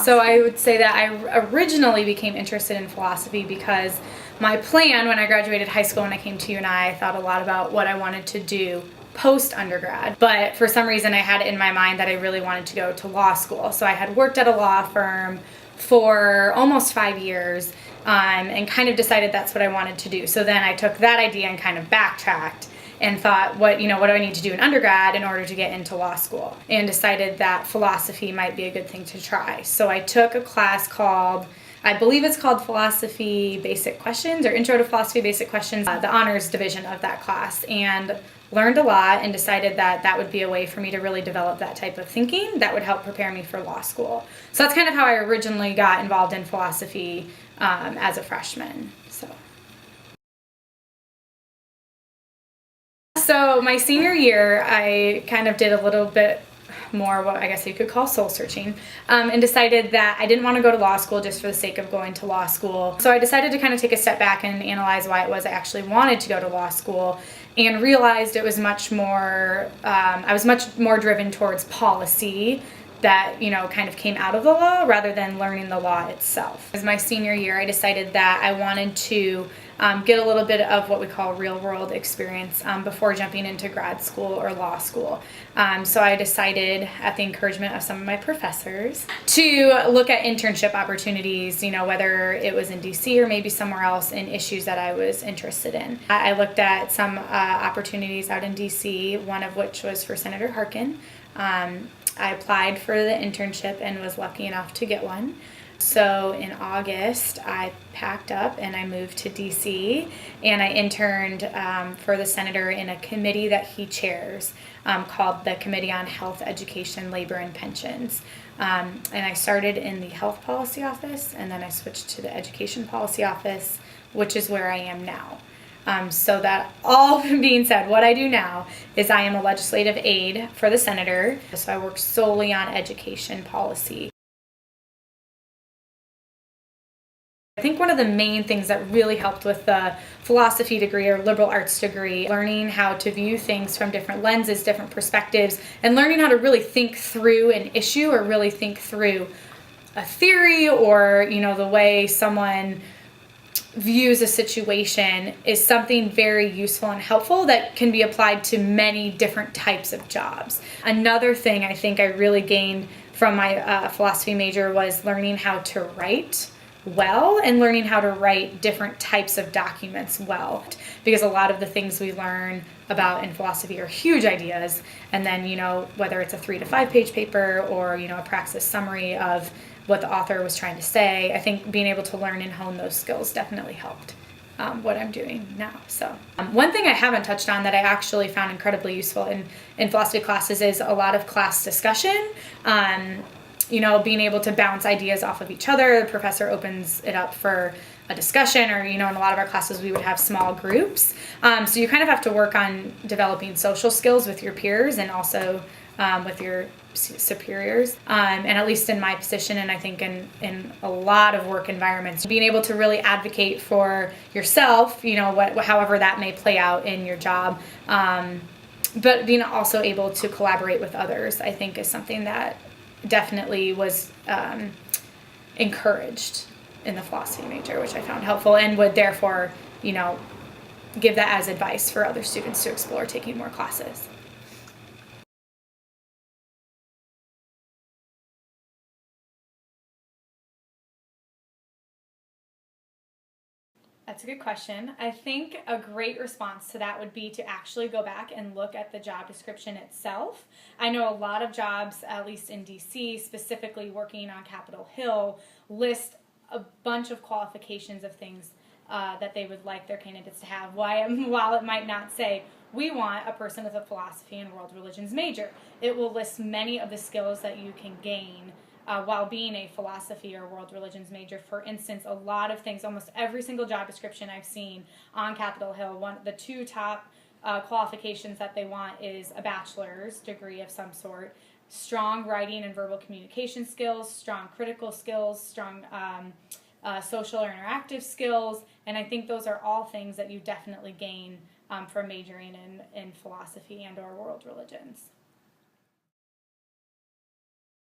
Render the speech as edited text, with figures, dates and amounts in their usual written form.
So I would say that I originally became interested in philosophy because my plan when I graduated high school and I came to UNI, I thought a lot about what I wanted to do post-undergrad. But for some reason I had it in my mind that I really wanted to go to law school. So I had worked at a law firm for almost 5 years and kind of decided that's what I wanted to do. So then I took that idea and kind of backtracked and thought, what do I need to do in undergrad in order to get into law school? And decided that philosophy might be a good thing to try. So I took a class called, I believe it's called Philosophy Basic Questions or Intro to Philosophy Basic Questions, the honors division of that class, and learned a lot and decided that that would be a way for me to really develop that type of thinking that would help prepare me for law school. So that's kind of how I originally got involved in philosophy as a freshman. So my senior year, I kind of did a little bit more what I guess you could call soul searching, and decided that I didn't want to go to law school just for the sake of going to law school. So I decided to kind of take a step back and analyze why it was I actually wanted to go to law school, and realized it was much more, I was much more driven towards policy that kind of came out of the law rather than learning the law itself. As my senior year, I decided that I wanted to get a little bit of what we call real world experience before jumping into grad school or law school. So I decided, at the encouragement of some of my professors, to look at internship opportunities, whether it was in DC or maybe somewhere else, in issues that I was interested in. I looked at some opportunities out in DC, one of which was for Senator Harkin. I applied for the internship and was lucky enough to get one. So in August, I packed up and I moved to DC, and I interned for the senator in a committee that he chairs called the Committee on Health, Education, Labor, and Pensions. And I started in the Health Policy Office, and then I switched to the Education Policy Office, which is where I am now. So that all being said, what I do now is I am a legislative aide for the senator. So I work solely on education policy. I think one of the main things that really helped with the philosophy degree or liberal arts degree, learning how to view things from different lenses, different perspectives, and learning how to really think through an issue or really think through a theory or, the way someone views a situation is something very useful and helpful that can be applied to many different types of jobs. Another thing I think I really gained from my philosophy major was learning how to write well and learning how to write different types of documents well, because a lot of the things we learn about in philosophy are huge ideas, and then whether it's a 3 to 5 page paper or a praxis summary of what the author was trying to say, I think being able to learn and hone those skills definitely helped what I'm doing now. So one thing I haven't touched on that I actually found incredibly useful in philosophy classes is a lot of class discussion. Being able to bounce ideas off of each other. The professor opens it up for a discussion, or in a lot of our classes we would have small groups. So you kind of have to work on developing social skills with your peers and also with your superiors. And at least in my position, and I think in a lot of work environments, being able to really advocate for yourself, however that may play out in your job, but being also able to collaborate with others, I think is something that definitely was encouraged in the philosophy major, which I found helpful, and would therefore, give that as advice for other students to explore taking more classes. That's a good question. I think a great response to that would be to actually go back and look at the job description itself. I know a lot of jobs, at least in DC, specifically working on Capitol Hill, list a bunch of qualifications of things that they would like their candidates to have. While it might not say, we want a person with a philosophy and world religions major, it will list many of the skills that you can gain while being a philosophy or world religions major. For instance, a lot of things, almost every single job description I've seen on Capitol Hill, the two top qualifications that they want is a bachelor's degree of some sort, strong writing and verbal communication skills, strong critical skills, strong social or interactive skills, and I think those are all things that you definitely gain from majoring in philosophy and or world religions.